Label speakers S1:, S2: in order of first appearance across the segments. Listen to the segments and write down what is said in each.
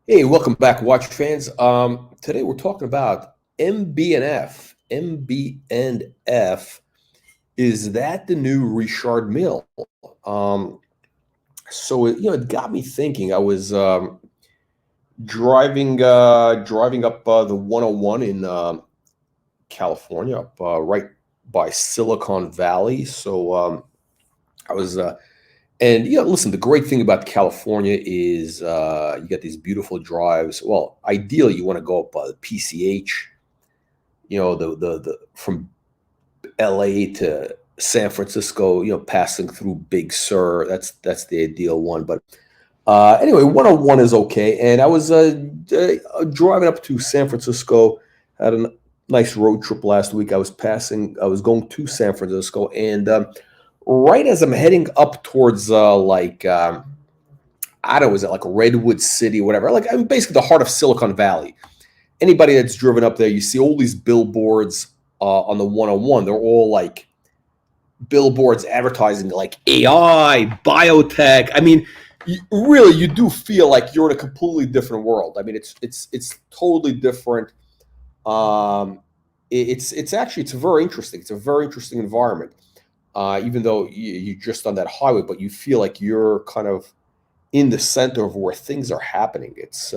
S1: Hey, welcome back, watch fans. Today we're talking about MB&F. MB&F, is that the new Richard Mille? Um, it got me thinking. I was driving up the 101 in California, up right by Silicon Valley. I was And listen, the great thing about California is you got these beautiful drives. Well, ideally, you want to go up the PCH, the from LA to San Francisco, passing through Big Sur. That's the ideal one. But anyway, 101 is okay. And I was driving up to San Francisco, had a nice road trip last week. I was going to San Francisco, and right as I'm heading up towards I don't know, is it like Redwood City, whatever? Like, I'm basically the heart of Silicon Valley. Anybody that's driven up there, you see all these billboards on the 101. They're all like billboards advertising like AI, biotech. I mean, you do feel like you're in a completely different world. I mean, it's totally different. It's very interesting. It's a very interesting environment. Even though you're just on that highway, but you feel like you're kind of in the center of where things are happening. It's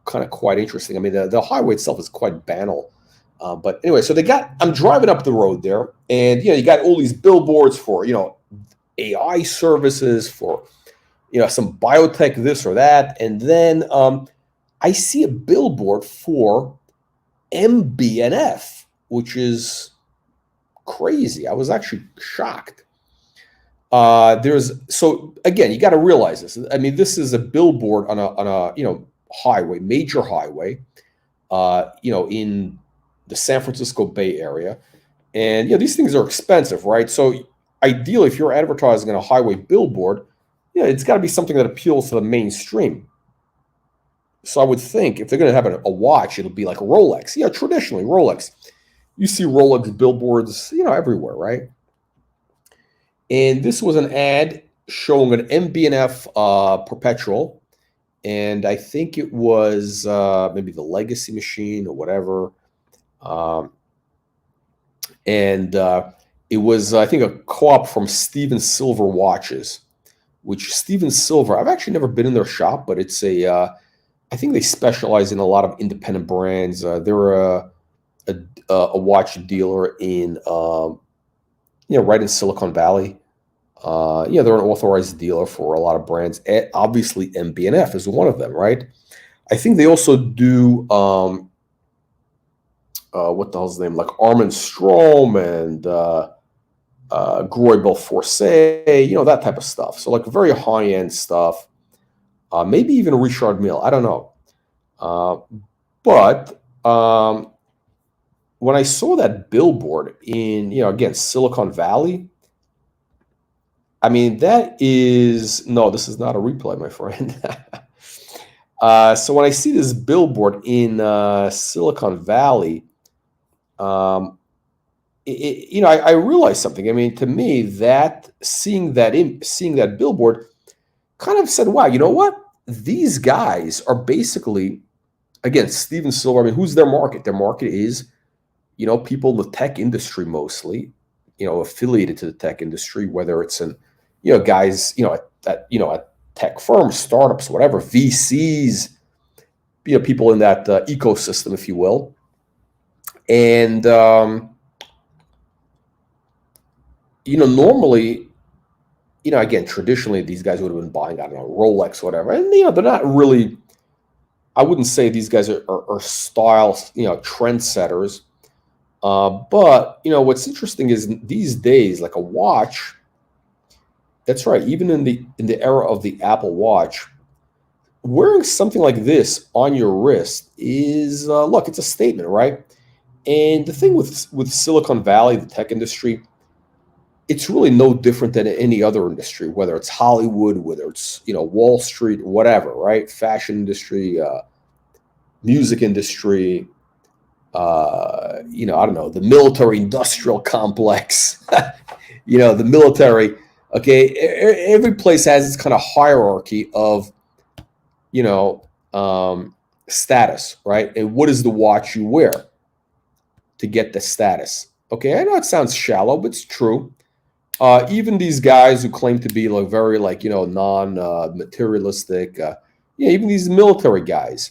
S1: kind of quite interesting. I mean, the highway itself is quite banal. But anyway, I'm driving up the road there, and you got all these billboards for AI services, for some biotech, this or that, and then I see a billboard for MB&F, which is crazy. I was actually shocked. There's so again, you got to realize this. I mean, this is a billboard on a highway, major highway, in the San Francisco Bay Area, and these things are expensive, right? So ideally, if you're advertising on a highway billboard, it's got to be something that appeals to the mainstream. So I would think if they're going to have a watch, it'll be like a Rolex. Yeah, traditionally Rolex. You see Rolex billboards, everywhere, right? And this was an ad showing an MB&F perpetual, and I think it was maybe the Legacy machine or whatever. And it was, I think, a co-op from Steven Silver Watches, which Steven Silver, I've actually never been in their shop, but it's I think they specialize in a lot of independent brands. They're a watch dealer in right in Silicon Valley. They're an authorized dealer for a lot of brands. Obviously, MB&F is one of them, right? I think they also do what the hell's the name? Like Armin Strom and Groy Belforce, that type of stuff. So like very high end stuff. Maybe even Richard Mille. I don't know. But when I saw that billboard in, again, Silicon Valley, I mean, this is not a replay, my friend. So when I see this billboard in Silicon Valley, I realized something. I mean, to me, that seeing that billboard kind of said, "Wow, you know what? These guys are basically, again, Steven Silver. I mean, who's their market? Their market is, people in the tech industry mostly, affiliated to the tech industry, whether it's guys, at tech firms, startups, whatever, VCs, people in that ecosystem, if you will, and." Normally, again, traditionally, these guys would have been buying, I don't know, Rolex, whatever. And, they're not really, I wouldn't say these guys are style, trendsetters. But, what's interesting is these days, like a watch, that's right, even in the era of the Apple Watch, wearing something like this on your wrist is, look, it's a statement, right? And the thing with Silicon Valley, the tech industry, it's really no different than any other industry, whether it's Hollywood, whether it's Wall Street, whatever, right? Fashion industry, music industry, I don't know, the military industrial complex, the military. Okay, every place has its kind of hierarchy of status, right? And what is the watch you wear to get the status? Okay, I know it sounds shallow, but it's true. Even these guys who claim to be like very non-materialistic, even these military guys,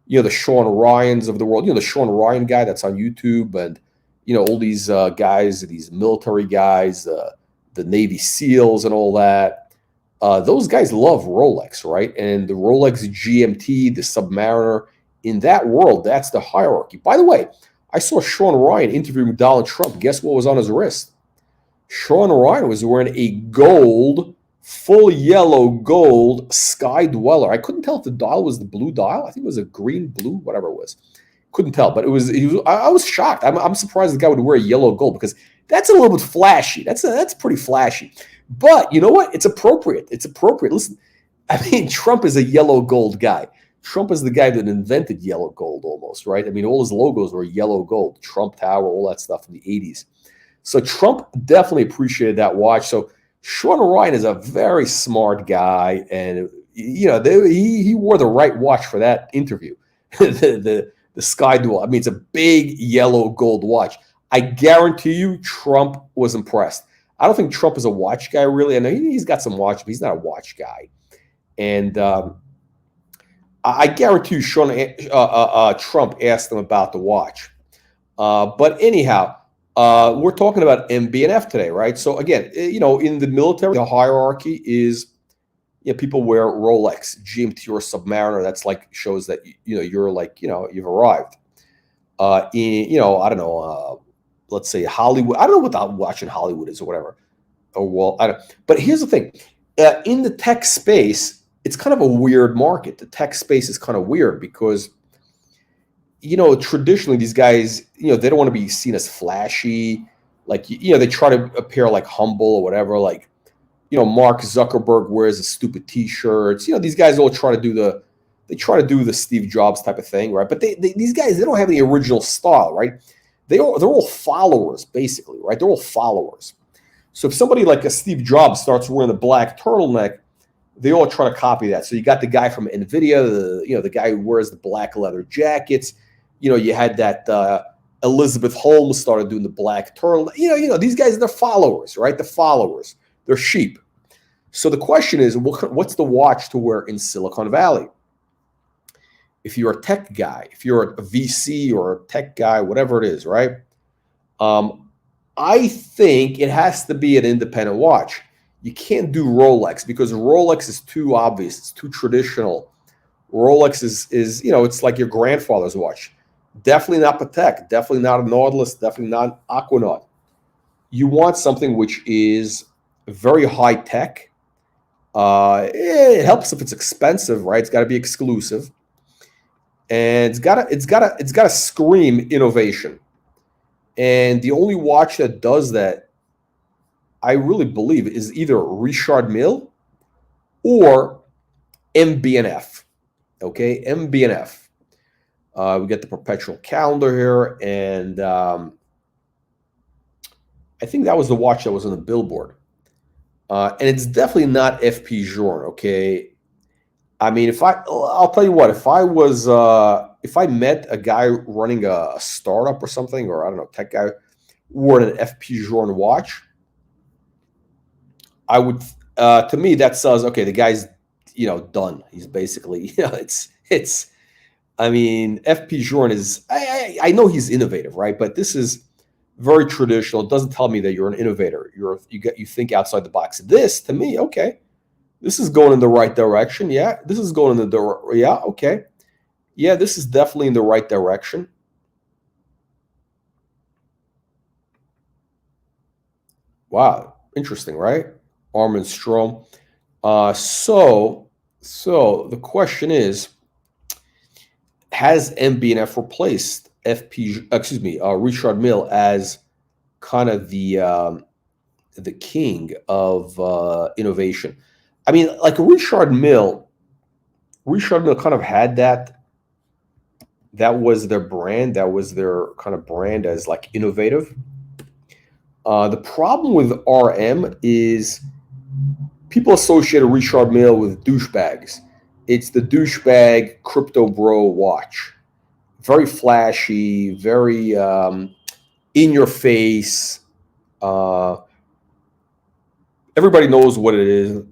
S1: the Sean Ryans of the world, the Sean Ryan guy that's on YouTube, and all these guys, these military guys, the Navy SEALs and all that. Those guys love Rolex, right? And the Rolex GMT, the Submariner, in that world, that's the hierarchy. By the way, I saw Sean Ryan interviewing Donald Trump. Guess what was on his wrist? Sean Ryan was wearing a gold, full yellow gold Sky Dweller. I couldn't tell if the dial was the blue dial. I think it was a green, blue, whatever it was. Couldn't tell, but it was. I was shocked. I'm surprised the guy would wear a yellow gold because that's a little bit flashy. That's pretty flashy. But you know what? It's appropriate. It's appropriate. Listen, I mean, Trump is a yellow gold guy. Trump is the guy that invented yellow gold almost, right? I mean, all his logos were yellow gold, Trump Tower, all that stuff in the 80s. So Trump definitely appreciated that watch. So Sean Ryan is a very smart guy, and he wore the right watch for that interview. the Sky Duel. I mean, it's a big yellow gold watch. I guarantee you, Trump was impressed. I don't think Trump is a watch guy, really. I know he's got some watch, but he's not a watch guy. And I guarantee you, Trump asked him about the watch. But anyhow. We're talking about MB&F today, right? So again, in the military, the hierarchy is, people wear Rolex, GMT, or Submariner. That's like shows that you're like you've arrived. I don't know. Let's say Hollywood. I don't know what the watch in Hollywood is or whatever. I don't. But here's the thing: in the tech space, it's kind of a weird market. The tech space is kind of weird because. Traditionally these guys, they don't want to be seen as flashy. Like, they try to appear like humble or whatever. Like, Mark Zuckerberg wears the stupid T-shirts. These guys all try to do the Steve Jobs type of thing, right? But these guys, they don't have any original style, right? They're all followers, basically, right? They're all followers. So if somebody like a Steve Jobs starts wearing the black turtleneck, they all try to copy that. So you got the guy from NVIDIA, the guy who wears the black leather jackets. You had that Elizabeth Holmes started doing the black turtle. These guys, they're followers, right? The followers. They're sheep. So the question is, what's the watch to wear in Silicon Valley? If you're a tech guy, if you're a VC or a tech guy, whatever it is, right? I think it has to be an independent watch. You can't do Rolex because Rolex is too obvious. It's too traditional. Rolex is it's like your grandfather's watch. Definitely not Patek. Definitely not a Nautilus. Definitely not Aquanaut. You want something which is very high tech. It helps if it's expensive, right? It's got to be exclusive, and it's got to scream innovation. And the only watch that does that, I really believe, is either Richard Mille or MB&F. Okay, MB&F. We get the perpetual calendar here, and I think that was the watch that was on the billboard. And it's definitely not FP Journe, okay? I mean, I'll tell you what, if I met a guy running a startup or something, or I don't know, tech guy, wore an FP Journe watch, I would, to me, that says, okay, the guy's, done. He's basically, I mean, FP Journe is, I know he's innovative, right? But this is very traditional. It doesn't tell me that you're an innovator. You think outside the box. This, to me, okay, this is going in the right direction. Yeah, this is going in okay. Yeah, this is definitely in the right direction. Wow, interesting, right? Armin Strom. So the question is, has MB&F replaced Richard Mille as kind of the king of innovation? I mean, like Richard Mille kind of had that. That was their brand. That was their kind of brand as like innovative. The problem with RM is people associate Richard Mille with douchebags. It's the douchebag crypto bro watch. Very flashy, very in your face. Uh, Everybody knows what it is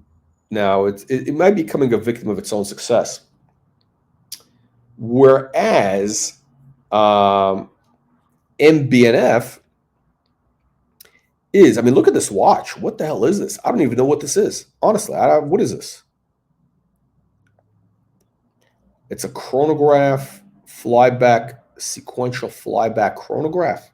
S1: now. It might be becoming a victim of its own success. Whereas MB&F is, I mean, look at this watch. What the hell is this? I don't even know what this is. Honestly, what is this? It's a chronograph, flyback, sequential flyback chronograph.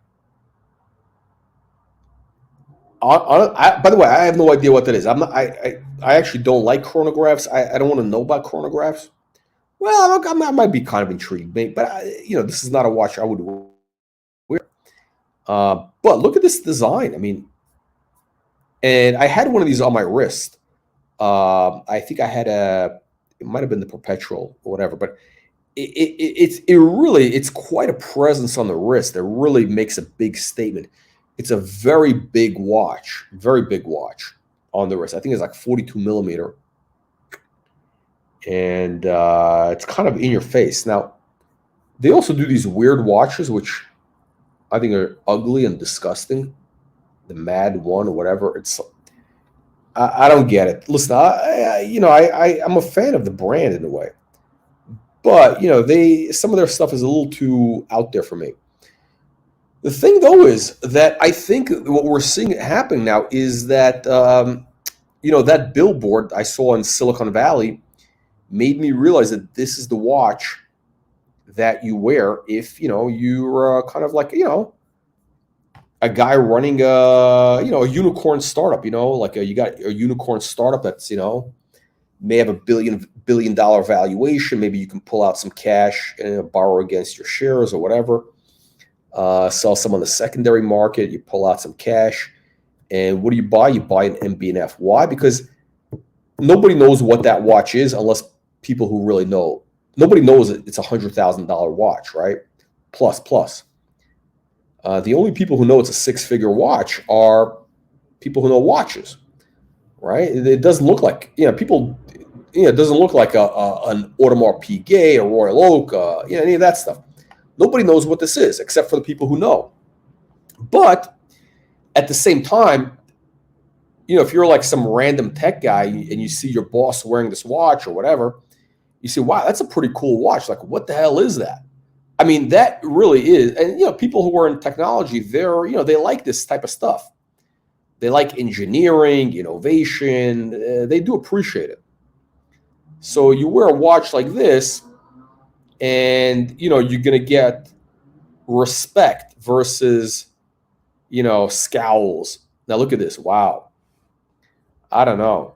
S1: By the way, I have no idea what that is. I'm not. I actually don't like chronographs. I don't want to know about chronographs. Well, I might be kind of intrigued, but this is not a watch I would wear. But look at this design. I mean, and I had one of these on my wrist. I think I had it might have been the perpetual or whatever, but it's quite a presence on the wrist. It really makes a big statement. It's a very big watch on the wrist. I think it's like 42 millimeter, and it's kind of in your face. Now, they also do these weird watches, which I think are ugly and disgusting. The Mad One or whatever. I don't get it. Listen, I'm a fan of the brand in a way, but some of their stuff is a little too out there for me. The thing, though, is that I think what we're seeing happening now is that that billboard I saw in Silicon Valley made me realize that this is the watch that you wear if you're kind of like a guy running a unicorn startup. Like you got a unicorn startup that's may have $1 billion valuation. Maybe you can pull out some cash and borrow against your shares or whatever. Sell some on the secondary market. You pull out some cash, and what do you buy? You buy an MB&F. Why? Because nobody knows what that watch is unless people who really know. Nobody knows it's $100,000 watch, right? Plus. The only people who know it's a six-figure watch are people who know watches, right? It doesn't look like people. It doesn't look like an Audemars Piguet, a Royal Oak, any of that stuff. Nobody knows what this is except for the people who know. But at the same time, if you're like some random tech guy and you see your boss wearing this watch or whatever, you say, wow, that's a pretty cool watch. Like, what the hell is that? I mean, that really is. And, people who are in technology, they like this type of stuff. They like engineering, innovation. They do appreciate it. So you wear a watch like this, and, you're going to get respect versus, scowls. Now look at this. Wow. I don't know.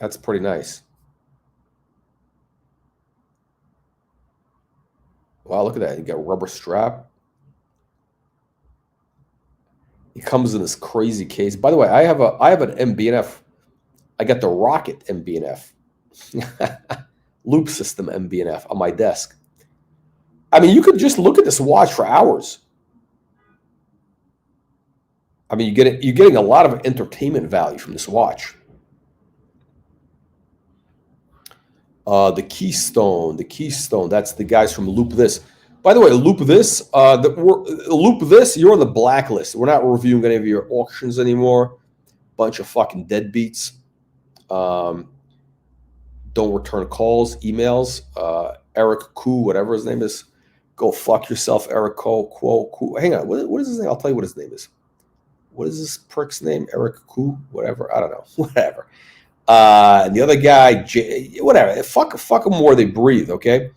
S1: That's pretty nice. Wow, look at that. You got a rubber strap. It comes in this crazy case. By the way, I have an MB&F. I got the Rocket MB&F. Loop system MB&F on my desk. I mean, you could just look at this watch for hours. I mean, you're getting a lot of entertainment value from this watch. The Keystone, that's the guys from Loop This. By the way, Loop This, you're on the blacklist. We're not reviewing any of your auctions anymore. Bunch of fucking deadbeats. Don't return calls, emails. Eric Koo, whatever his name is. Go fuck yourself, Eric Koo. Hang on, what is his name? I'll tell you what his name is. What is this prick's name? Eric Koo, whatever. I don't know. Whatever. And the other guy, whatever. Fuck them where they breathe, okay?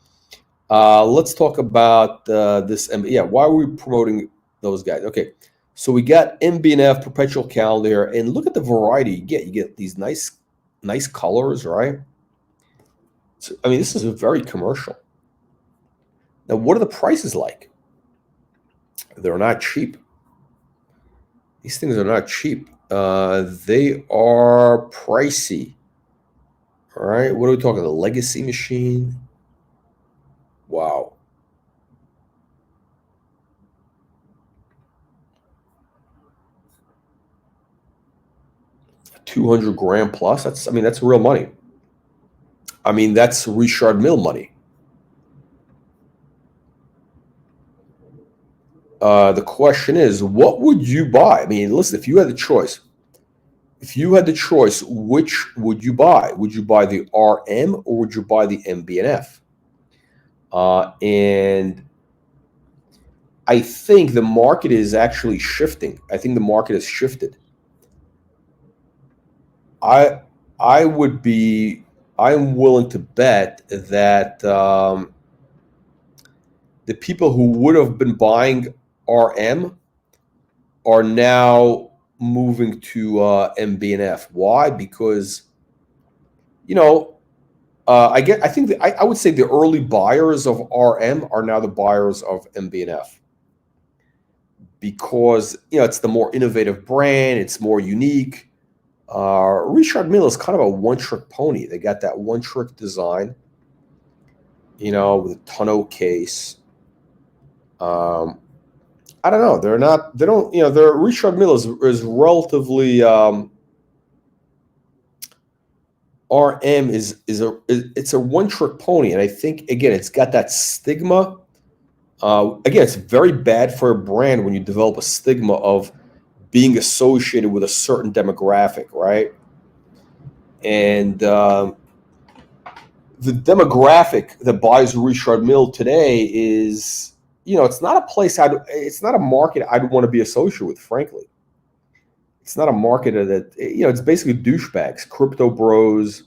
S1: Let's talk about this. Yeah, why are we promoting those guys? Okay, so we got MB&F perpetual calendar, and look at the variety you get. You get these nice colors, right? So, I mean, this is a very commercial. Now, what are the prices like? They're not cheap. These things are not cheap. They are pricey. All right, what are we talking? The Legacy machine. Wow. $200 grand plus. That's real money. I mean, that's Richard Mille money. The question is, what would you buy? I mean, listen, if you had the choice, which would you buy? Would you buy the RM or would you buy the MB&F? And I think the market is actually shifting. I think the market has shifted. I would be. I'm willing to bet that the people who would have been buying RM are now moving to MB&F. Why? Because I think I would say the early buyers of RM are now the buyers of MB&F because it's the more innovative brand, it's more unique. Richard Mille is kind of a one-trick pony. They got that one-trick design, with a tonneau case. I don't know. Their Richard Mille is relatively RM it's a one-trick pony, and I think again it's got that stigma. Again, it's very bad for a brand when you develop a stigma of being associated with a certain demographic, right? And the demographic that buys Richard Mille today is, it's not a place it's not a market I'd want to be associated with, frankly. It's not a market that, it's basically douchebags, crypto bros.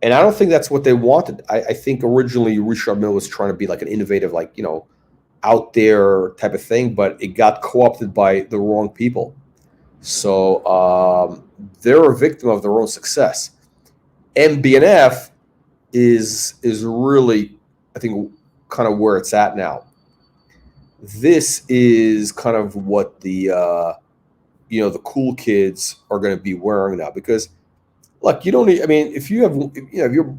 S1: And I don't think that's what they wanted. I think originally Richard Mille was trying to be like an innovative, like, out there type of thing, but it got co-opted by the wrong people. So they're a victim of their own success. MB&F is really, I think, kind of where it's at now. This is kind of what the the cool kids are going to be wearing now, because look, you don't need. I mean, if you have, if you're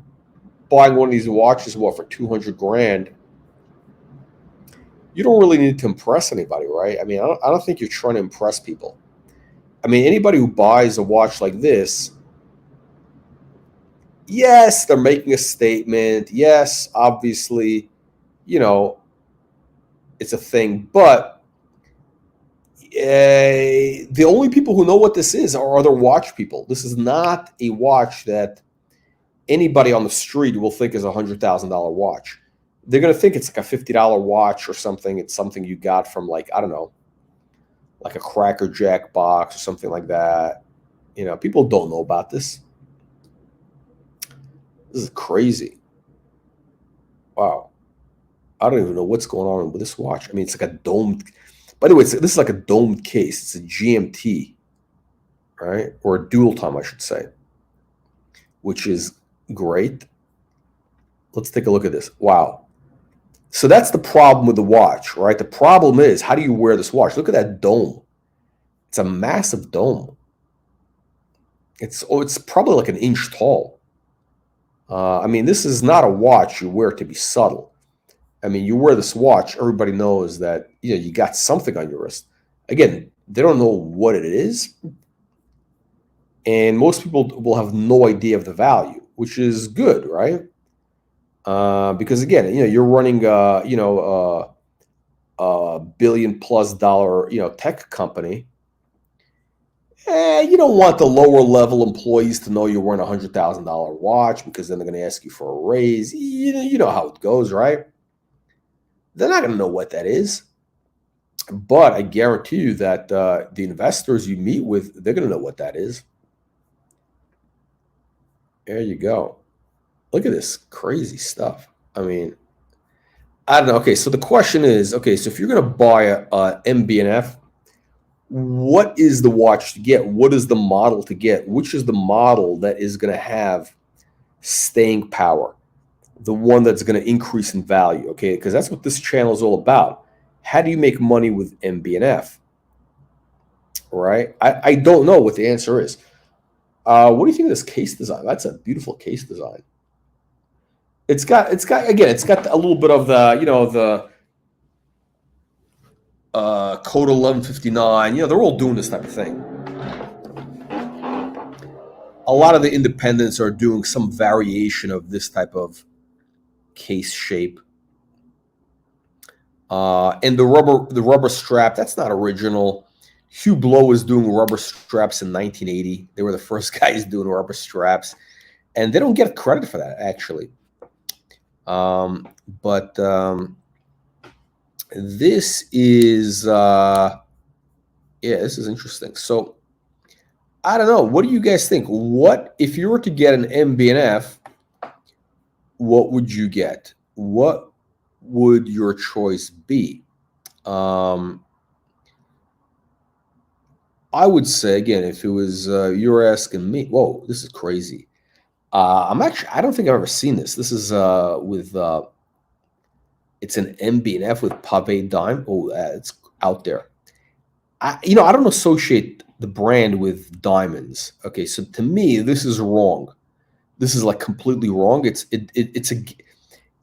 S1: buying one of these watches, for $200,000, you don't really need to impress anybody, right? I mean, I don't think you're trying to impress people. I mean, anybody who buys a watch like this, yes, they're making a statement. Yes, obviously, it's a thing, but the only people who know what this is are other watch people. This is not a watch that anybody on the street will think is $100,000 watch. They're going to think it's like a $50 watch or something. It's something you got from, like, I don't know, like a Cracker Jack box or something like that. People don't know about this. This is crazy. Wow. I don't even know what's going on with this watch. I mean, it's like a domed. By the way, this is like a domed case. It's a GMT, right? Or a dual time, I should say, which is great. Let's take a look at this. Wow. So that's the problem with the watch, right? The problem is, how do you wear this watch? Look at that dome. It's a massive dome. It's probably like an inch tall. I mean, this is not a watch you wear to be subtle. I mean, you wear this watch, everybody knows that you got something on your wrist. Again, they don't know what it is, and most people will have no idea of the value, which is good, right? Because again, you're running a $1 billion+ tech company. You don't want the lower level employees to know you're wearing a $100,000 watch, because then they're going to ask you for a raise. You know how it goes, right? They're not going to know what that is. But I guarantee you that the investors you meet with, they're going to know what that is. There you go. Look at this crazy stuff. I mean, I don't know. Okay, so the question is, okay, so if you're going to buy a MB&F, what is the watch to get? What is the model to get? Which is the model that is going to have staying power? The one that's going to increase in value, okay? Because that's what this channel is all about. How do you make money with MB&F? Right? I don't know what the answer is. What do you think of this case design? That's a beautiful case design. It's got a little bit of the code 1159. They're all doing this type of thing. a lot of the independents are doing some variation of this type of case shape. And the rubber strap, that's not original. Hugh Blow was doing rubber straps in 1980. They were the first guys doing rubber straps, and they don't get credit for that, actually. But this is, this is interesting. So I don't know. What do you guys think? What if you were to get an MB&F? What would you get? What would your choice be? I would say, again, if it was you're asking me, whoa, this is crazy. I don't think I've ever seen this. This is with it's an MB&F with pave dime. Oh, it's out there. I don't associate the brand with diamonds. Okay, so to me, this is wrong. This is like completely wrong.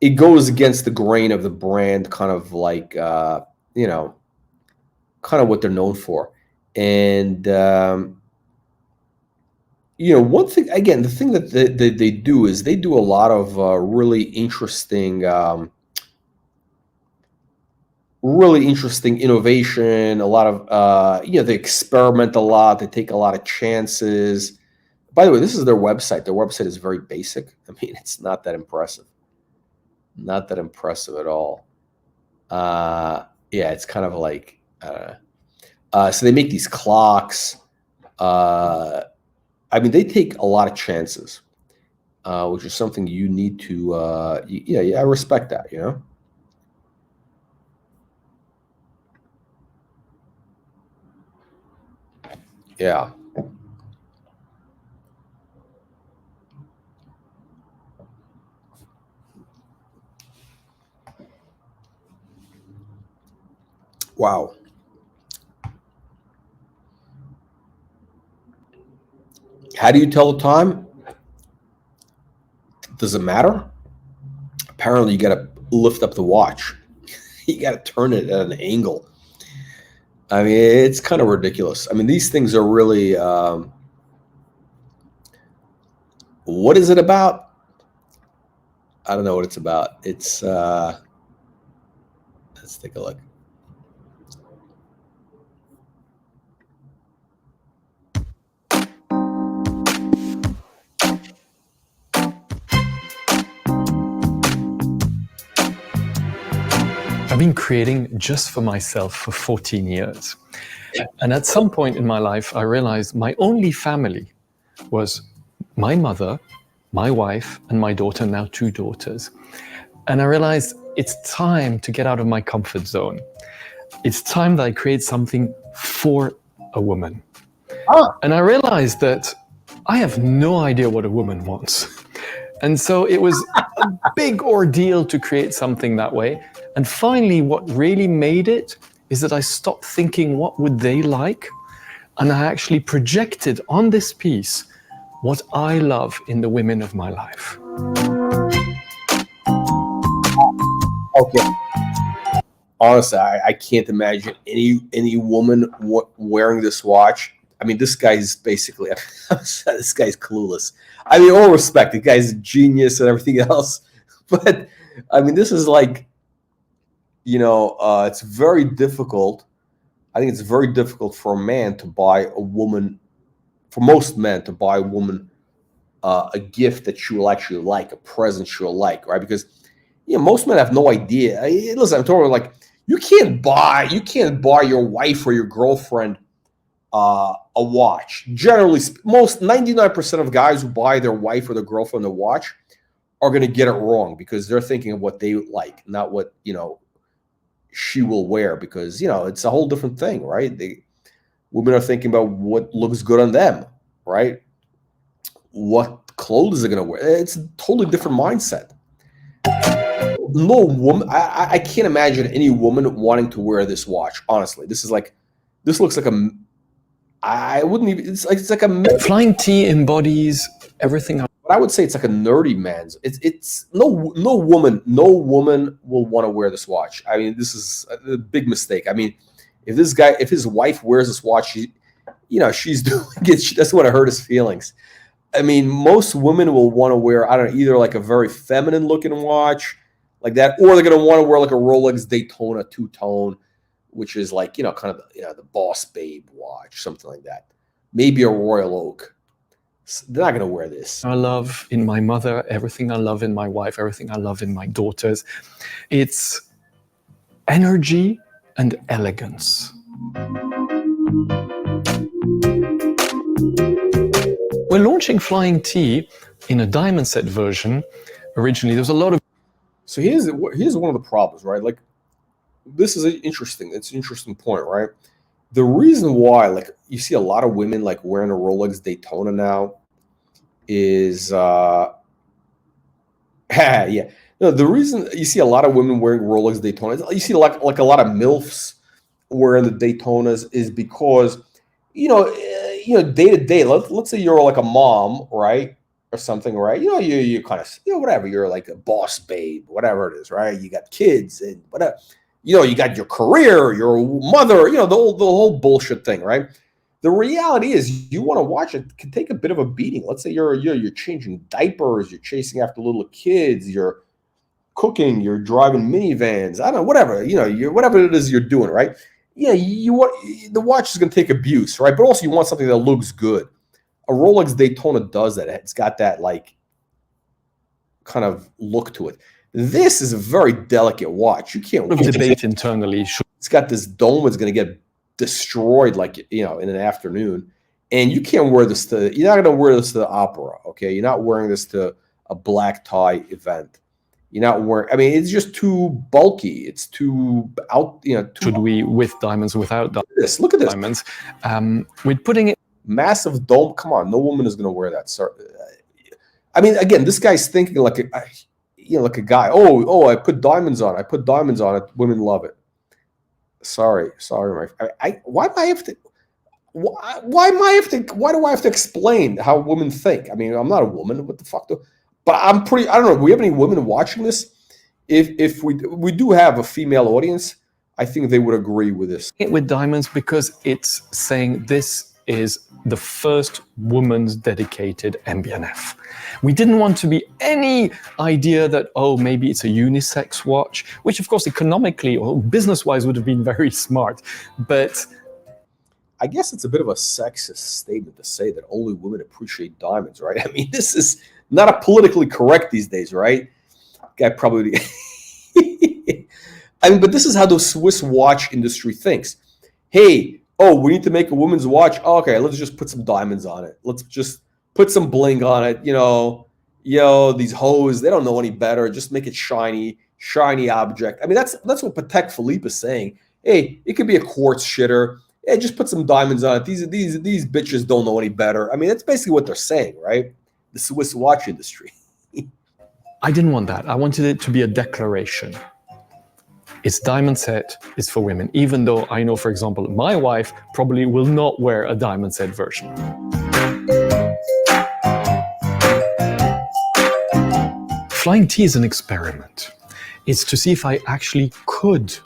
S1: It goes against the grain of the brand, kind of like kind of what they're known for. And one thing, again, the thing that they do is they do a lot of really interesting innovation. A lot of they experiment a lot. They take a lot of chances. By the way, this is their website. Their website is very basic. I mean, it's not that impressive. Not that impressive at all. Yeah, it's kind of like so they make these clocks. I mean, they take a lot of chances, which is something you need to. I respect that. Yeah. Wow. How do you tell the time? Does it matter? Apparently, you got to lift up the watch. You got to turn it at an angle. I mean, it's kind of ridiculous. I mean, these things are really. What is it about? I don't know what it's about. It's. Let's take a look.
S2: I've been creating just for myself for 14 years. And at some point in my life, I realized my only family was my mother, my wife, and my daughter, now 2 daughters. And I realized it's time to get out of my comfort zone. It's time that I create something for a woman. And I realized that I have no idea what a woman wants. And so it was a big ordeal to create something that way. And finally, what really made it is that I stopped thinking, what would they like? And I actually projected on this piece what I love in the women of my life.
S1: Okay. Honestly, I can't imagine any woman wearing this watch. I mean, this guy's basically, this guy's clueless. I mean, all respect, the guy's a genius and everything else. But, I mean, this is like, it's very difficult. I think it's very difficult for a man to buy a woman, for most men to buy a woman a gift that she will actually like, a present she will like, right? Because, most men have no idea. Listen, I'm talking like, you can't buy your wife or your girlfriend a watch. Generally, 99% of guys who buy their wife or their girlfriend a watch are going to get it wrong because they're thinking of what they like, not what she will wear. Because it's a whole different thing, right? Women are thinking about what looks good on them, right? What clothes they're going to wear. It's a totally different mindset. No woman, I can't imagine any woman wanting to wear this watch. Honestly, this looks like a. I wouldn't even. It's like a
S2: Flying T embodies everything.
S1: But I would say it's like a nerdy man's. It's no woman will want to wear this watch. I mean, this is a big mistake. I mean, if his wife wears this watch, she's doing it. She doesn't want to hurt his feelings. I mean, most women will want to wear, I don't know, either like a very feminine looking watch like that, or they're going to want to wear like a Rolex Daytona two-tone, which is like, kind of, the Boss Babe watch, something like that. Maybe a Royal Oak. They're not going to wear this.
S2: I love in my mother, everything I love in my wife, everything I love in my daughters. It's energy and elegance. We're launching Flying T in a diamond set version. Originally, there's a lot of...
S1: So here's one of the problems, right? Like, this is interesting. It's an interesting point, right? The reason why, like, you see a lot of women like wearing a Rolex Daytona now is, yeah. No, the reason you see a lot of women wearing Rolex Daytonas, you see like a lot of MILFs wearing the Daytonas is because, day to day, let's say you're like a mom, right? Or something, right? You kind of, whatever, you're like a boss babe, whatever it is, right? You got kids and whatever, you got your career, your mother, the whole bullshit thing, right? The reality is you want to watch it can take a bit of a beating. Let's say you're changing diapers, you're chasing after little kids, you're cooking, you're driving minivans, I don't know, whatever, you're whatever it is you're doing, right? Yeah, you want the watch is going to take abuse, right? But also you want something that looks good. A Rolex Daytona does that. It's got that like kind of look to it. This is a very delicate watch. You can't
S2: debate internally.
S1: It's got this dome that's going to get destroyed like, in an afternoon. And you can't wear this you're not going to wear this to the opera, okay? You're not wearing this to a black tie event. You're not wearing, I mean, it's just too bulky. It's too out,
S2: Should we with diamonds, without diamonds?
S1: Look at this.
S2: Diamonds. We're putting it.
S1: Massive dome. Come on, no woman is going to wear that, sir. I mean, again, this guy's thinking like like a guy. Oh, I put diamonds on. I put diamonds on it. Women love it. Sorry, why do I have to? Why do I have to explain how women think? I mean, I'm not a woman. What the fuck? But I don't know. Do we have any women watching this? If we do have a female audience, I think they would agree with this.
S2: With diamonds because it's saying this is the first woman's dedicated MB&F. We didn't want to be any idea that, maybe it's a unisex watch, which of course economically or business-wise would have been very smart. But
S1: I guess it's a bit of a sexist statement to say that only women appreciate diamonds, right? I mean, this is not a politically correct these days, right? Guy probably... I mean, but this is how the Swiss watch industry thinks. Hey, we need to make a woman's watch. Oh, okay, let's just put some diamonds on it. Let's just put some bling on it. These hoes, they don't know any better. Just make it shiny object. I mean, that's what Patek Philippe is saying. Hey, it could be a quartz shitter. Hey, just put some diamonds on it. These bitches don't know any better. I mean, that's basically what they're saying, right? The Swiss watch industry.
S2: I didn't want that. I wanted it to be a declaration. It's diamond set, it's for women, even though I know, for example, my wife probably will not wear a diamond set version. Flying T is an experiment. It's to see if I actually could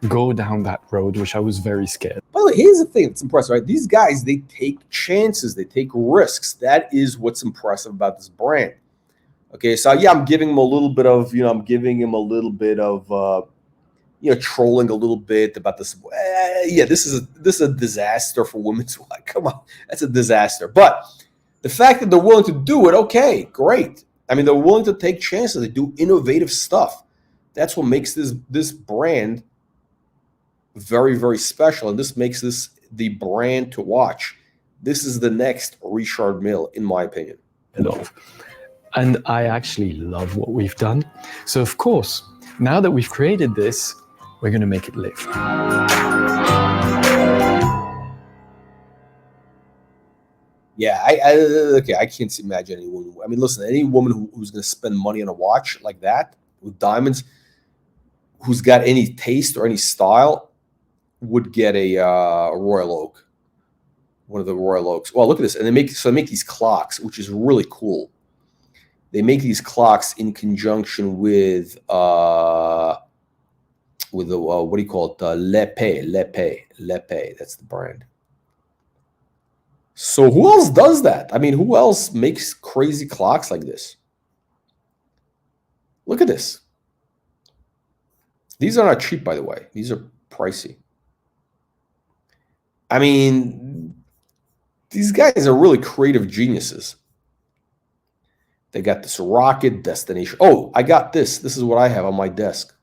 S2: go down that road, which I was very scared.
S1: By the way, here's the thing that's impressive, right? These guys, they take chances, they take risks. That is what's impressive about this brand. Okay, so yeah, I'm giving him a little bit of, trolling a little bit about this. This is a disaster for women's watch. Come on, that's a disaster. But the fact that they're willing to do it, okay, great. I mean, they're willing to take chances. They do innovative stuff. That's what makes this brand very, very special, and this makes this the brand to watch. This is the next Richard Mille, in my opinion.
S2: And I actually love what we've done. So of course, now that we've created this, we're going to make it live.
S1: Yeah, I can't imagine any woman. I mean, listen, any woman who's going to spend money on a watch like that with diamonds, who's got any taste or any style, would get a Royal Oak, one of the Royal Oaks. Well, look at this, and they make these clocks, which is really cool. They make these clocks in conjunction with the what do you call it? Lepe. That's the brand. So who else does that? I mean, who else makes crazy clocks like this? Look at this. These are not cheap, by the way. These are pricey. I mean, these guys are really creative geniuses. They got this rocket destination. Oh, I got this. This is what I have on my desk.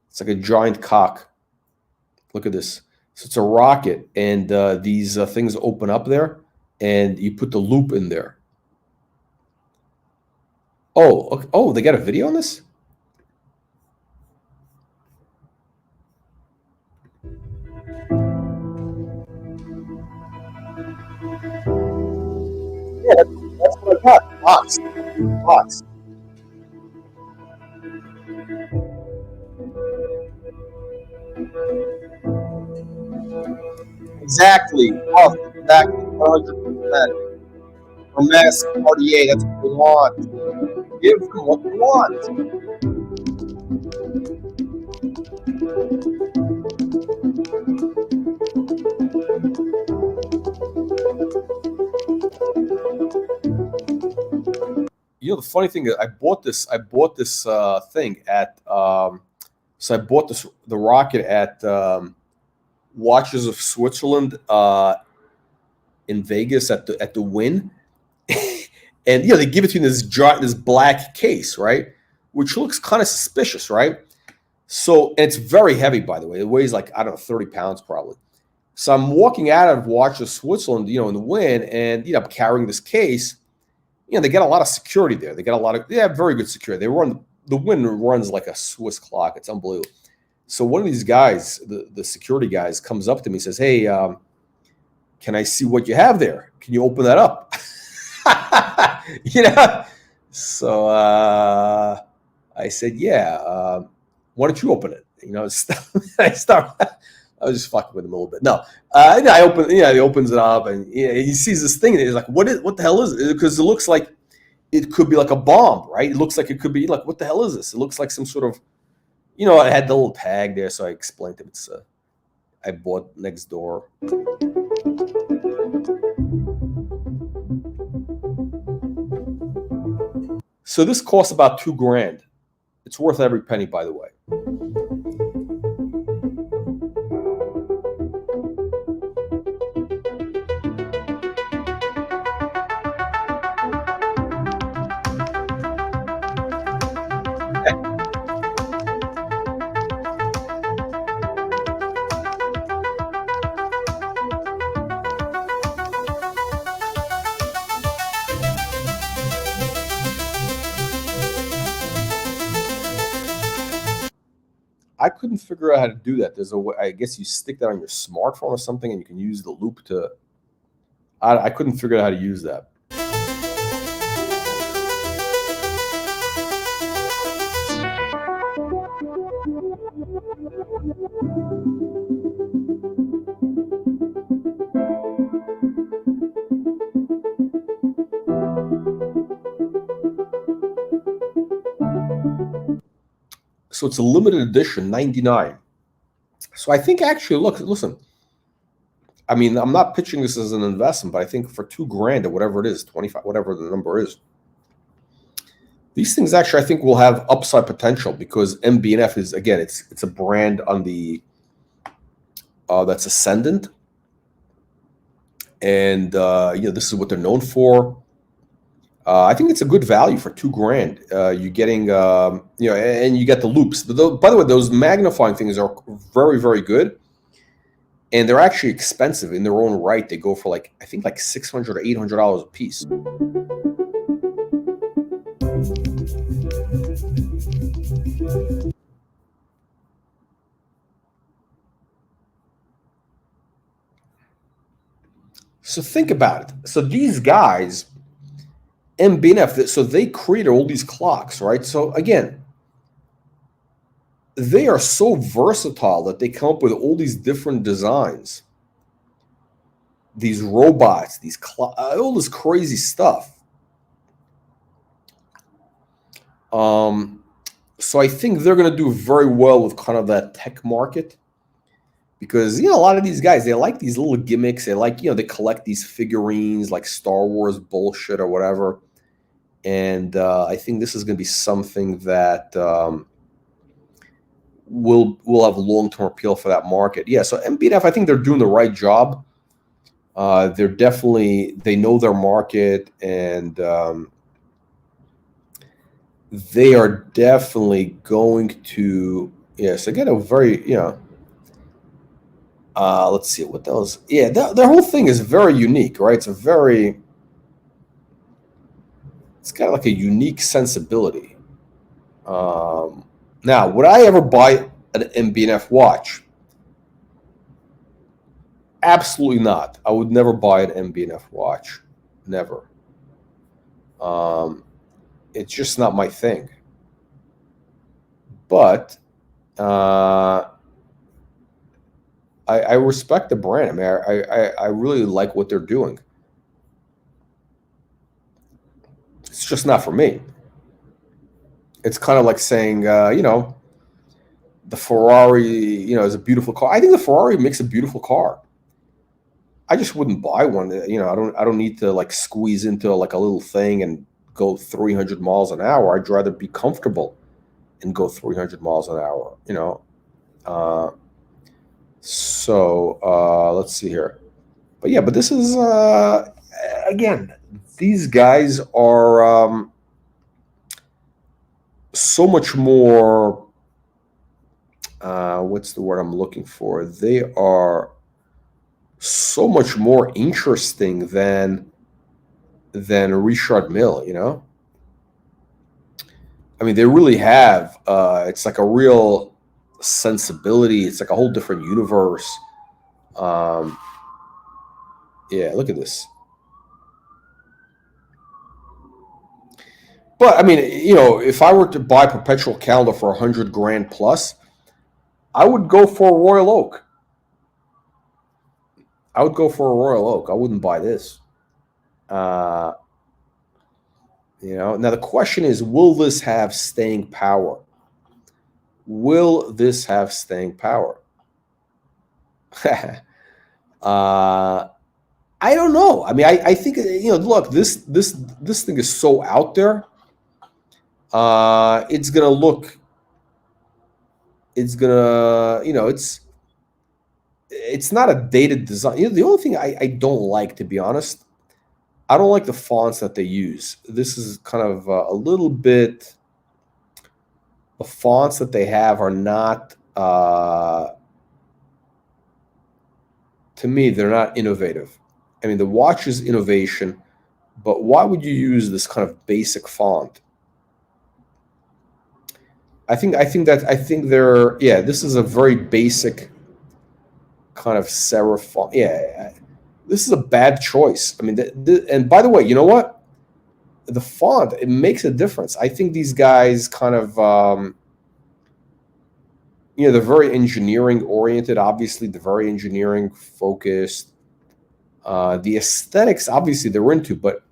S1: It's like a giant cock. Look at this. So it's a rocket, and these things open up there, and you put the loop in there. Oh, okay. Oh, they got a video on this? Yeah, that's what I got. Box. Box. Exactly. Oh, exactly. 100%. Hermes, Cartier, that's what they want. Give them what they want. You know, the funny thing is, I bought this thing at. So I bought the rocket at Watches of Switzerland in Vegas at the Wynn, and they give it to you in this black case, right? Which looks kind of suspicious, right? So and it's very heavy, by the way. It weighs like, I don't know, 30 pounds probably. So I'm walking out of Watches of Switzerland, in the Wynn, and I'm carrying this case. They got a lot of security there. They have very good security. The Wynn runs like a Swiss clock. It's unbelievable. So one of these guys, the security guys, comes up to me and says, "Hey, can I see what you have there? Can you open that up?" So I said, "Yeah. Why don't you open it?" I was just fucking with him a little bit. No, I open. He opens it up, and he sees this thing, and he's like, "What the hell is it?" Because it looks like it could be like a bomb, right? It looks like it could be like, what the hell is this? It looks like some sort of, I had the little tag there, so I explained to him it's I bought next door. So this costs about $2,000. It's worth every penny, by the way. I couldn't figure out how to do that. There's a way. I guess you stick that on your smartphone or something, and you can use the loop to. I couldn't figure out how to use that. So it's a limited edition, 99. So I think actually, listen. I mean, I'm not pitching this as an investment, but I think for $2,000 or whatever it is, 25, whatever the number is, these things actually I think will have upside potential because MB&F is, again, it's a brand on the that's ascendant, and this is what they're known for. I think it's a good value for $2,000. You're getting, and you get the loops. By the way, those magnifying things are very, very good, and they're actually expensive in their own right. They go for I think $600 or $800 a piece. So think about it. So these guys, MB&F, so they created all these clocks, right? So again, they are so versatile that they come up with all these different designs, these robots, all this crazy stuff. So I think they're going to do very well with kind of that tech market. because a lot of these guys, they like these little gimmicks. They like they collect these figurines like Star Wars bullshit or whatever. And I think this is going to be something that will have long-term appeal for that market. Yeah, so MB&F, I think they're doing the right job. They know their market, and they are definitely going to, yes, again, a very, let's see what those, their whole thing is very unique, right? It's got like a unique sensibility. Now, would I ever buy an MB&F watch? Absolutely not. I would never buy an MB&F watch. Never. It's just not my thing. But I respect the brand. I mean, I really like what they're doing. It's just not for me. It's kind of like saying, the Ferrari, is a beautiful car. I think the Ferrari makes a beautiful car. I just wouldn't buy one. I don't need to like squeeze into like a little thing and go 300 miles an hour. I'd rather be comfortable and go 300 miles an hour. So let's see here. But this is again, these guys are so much more. What's the word I'm looking for? They are so much more interesting than Richard Mille. I mean, they really have. It's like a real sensibility. It's like a whole different universe. Yeah, look at this. But I mean, if I were to buy a perpetual calendar for $100,000 plus, I would go for a Royal Oak. I would go for a Royal Oak. I wouldn't buy this. Now the question is, will this have staying power? Will this have staying power? I don't know. I mean, I think look, this thing is so out there. It's gonna look. It's gonna, it's not a dated design. The only thing I don't like, to be honest, I don't like the fonts that they use. This is kind of a little bit. The fonts that they have are not. To me, they're not innovative. I mean, the watch is innovation, but why would you use this kind of basic font? I think they're, this is a very basic kind of serif font. Yeah, this is a bad choice. I mean, and by the way, you know what? The font, it makes a difference. I think these guys kind of, they're very engineering oriented. Obviously, they're very engineering focused. The aesthetics, obviously, they're into, but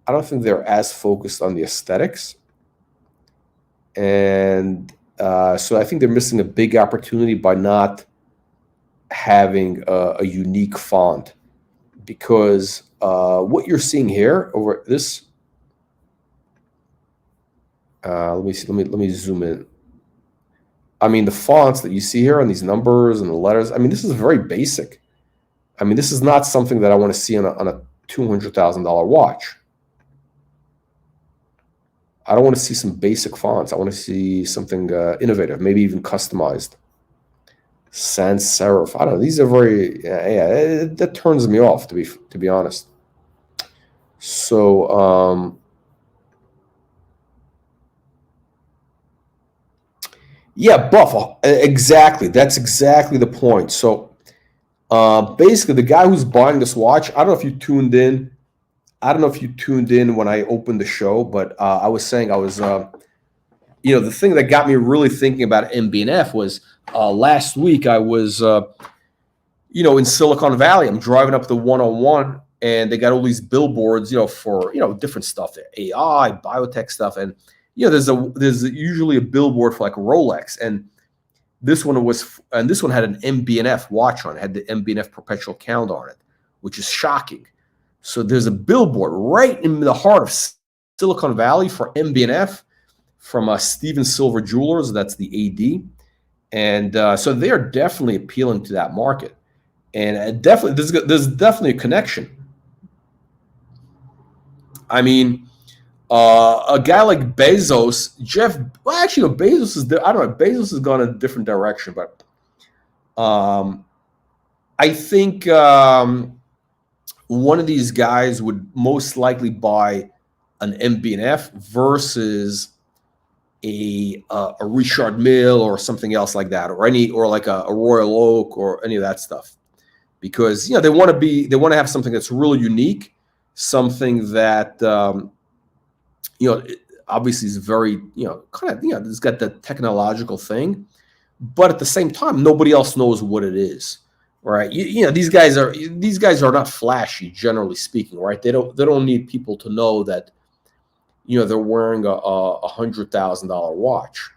S1: I don't think they're as focused on the aesthetics. And so I think they're missing a big opportunity by not having a unique font, because what you're seeing here over this. Let me see. Let me zoom in. I mean, the fonts that you see here and these numbers and the letters. I mean, this is very basic. I mean, this is not something that I want to see on a $200,000 watch. I don't want to see some basic fonts. I want to see something innovative, maybe even customized. Sans serif. I don't know. These are very, that turns me off, to be honest. So, Buff. Exactly. That's exactly the point. So, basically, the guy who's buying this watch, I don't know if you tuned in. I don't know if you tuned in when I opened the show, but I was saying the thing that got me really thinking about MB&F was last week I was, in Silicon Valley. I'm driving up the 101, and they got all these billboards, for different stuff there, AI, biotech stuff, and there's usually a billboard for like Rolex, and This one was, and this one had an MB&F watch on it, had the MB&F perpetual calendar on it, which is shocking. So there's a billboard right in the heart of Silicon Valley for MB&F from Steven Silver Jewelers. That's the AD. And so they are definitely appealing to that market. And definitely, there's definitely a connection. I mean, a guy like Bezos, well, actually, no, Bezos is, I don't know, Bezos has gone in a different direction, but I think one of these guys would most likely buy an MB&F versus a Richard Mille or something else like that, or like a Royal Oak or any of that stuff, because they want to have something that's really unique, something that obviously is very it's got the technological thing, but at the same time nobody else knows what it is, right? These guys are not flashy, generally speaking, right? They don't need people to know that they're wearing a $100,000 watch.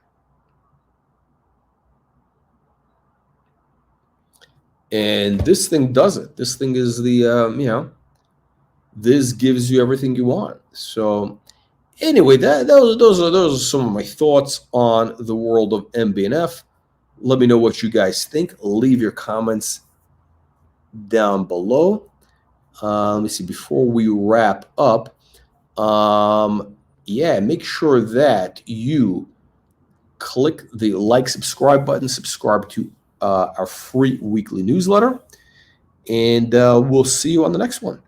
S1: And this thing does it. This thing is the this gives you everything you want. So anyway, those are some of my thoughts on the world of MB&F. Let me know what you guys think. Leave your comments down below. Let me see, before we wrap up, make sure that you click the subscribe button, subscribe to our free weekly newsletter, and we'll see you on the next one.